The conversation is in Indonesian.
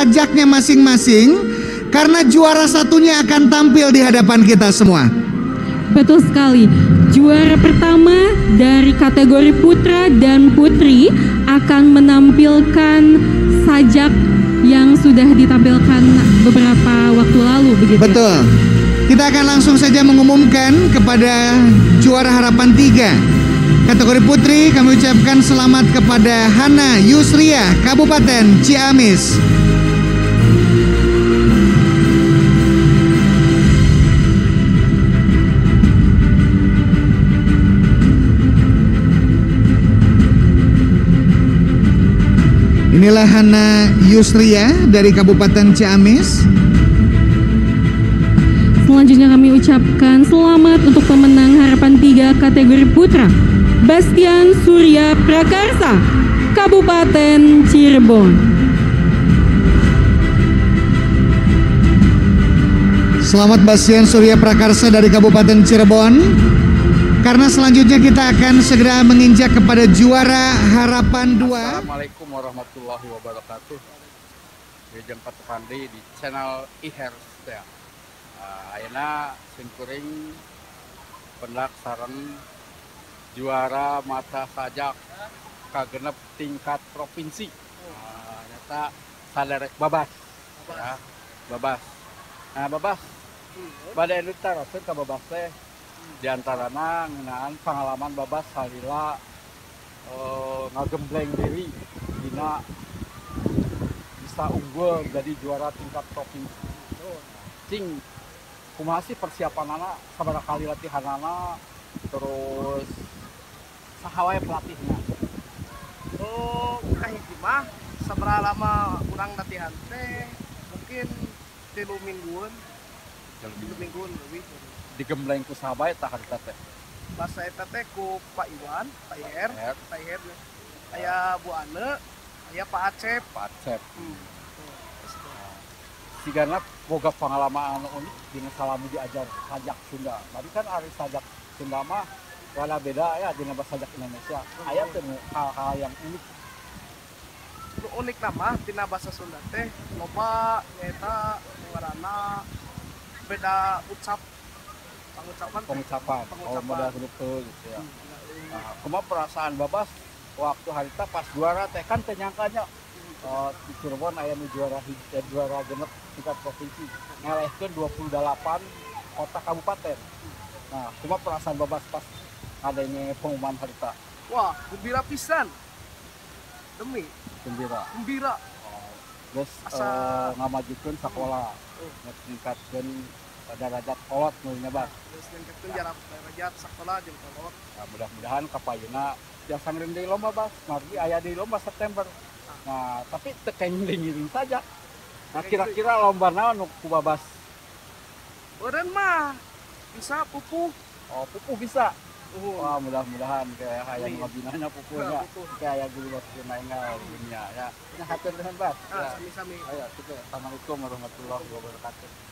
sajaknya masing-masing, karena juara satunya akan tampil di hadapan kita semua. Betul sekali. Juara pertama dari kategori putra dan putri akan menampilkan sajak yang sudah ditampilkan beberapa waktu lalu, begitu. Betul. Kita akan langsung saja mengumumkan kepada juara harapan 3. Kategori putri kami ucapkan selamat kepada Hana Yusria, Kabupaten Ciamis. Inilah Hana Yusria dari Kabupaten Ciamis. Selanjutnya kami ucapkan selamat untuk pemenang harapan 3 kategori putra, Bastian Surya Prakarsa, Kabupaten Cirebon. Selamat Bastian Surya Prakarsa dari Kabupaten Cirebon. Karena selanjutnya kita akan segera menginjak kepada juara harapan 2. Assalamualaikum warahmatullahi wabarakatuh. Wilujeng Patupandi di channel Iher ya. Ayeuna simkuring pendak sareng juara mata sajak kagenep tingkat provinsi. Nyata saderek Babas. Ya, Babas. Nah, Babas. Bade anu taraseun ka Babas teh di antarana ngeunaan pengalaman Babas salila ngagembleng diri dina bisa unggul jadi juara tingkat provinsi. Cing kumaha sih persiapanana, sabaraha kali latihanana, terus saha wae pelatihnya? Kahiji mah sabaraha lama urang latihan teh mungkin 3 mingguan. 3 mingguan leuwih. Digembleng ku saha bae tah harita teh? Bahasa eta teh ku Pak Iwan, Pak Iher, aya Bu Ane, aya Pak Acep. Pak Acep. Sigana boga pengalaman anu unik dina salami diajar sajak Sunda. Tadi kan ari sajak Sunda mah rada beda ya dina bahasa sajak Indonesia. Aya teh hal-hal yang unik. Nu unik nama dina bahasa Sunda teh loba nyaeta ngaranna beda pengucapan. Oh, modal huruf teu gitu ya. Nah, kumaha perasaan Babas waktu harita pas juara teh kan teu nyangkanya di Cirebon aya nu juara genep tingkat provinsi ngelehkeun 28 kota kabupaten. Nah, kumaha perasaan Babas pas adanya pengumuman harita? Wah, gembira pisan. Demi gembira. Terus ngamajukeun sakola ningkatkeun derajat kolot mulanya Bas. Terus ningkatkeun derajat sakola jeung kolot. Nah, mudah-mudahan kapayuna tiasa ngeureun deui lomba Bas. Margi aya deui lomba September. Nah, tapi teu ngiring saja. Nah, kira-kira lomba naon nu ku Babas? Eureun mah bisa pupuh. Oh, pupuh bisa. Wah, mudah-mudahan kayak hayang ngabinanya pupuhnya. Kayak aya guru baskeun naengal dunia ya. Nya hatur nuhun Bas. Sami-sami. Ayo, kita. Assalamualaikum warahmatullahi wabarakatuh.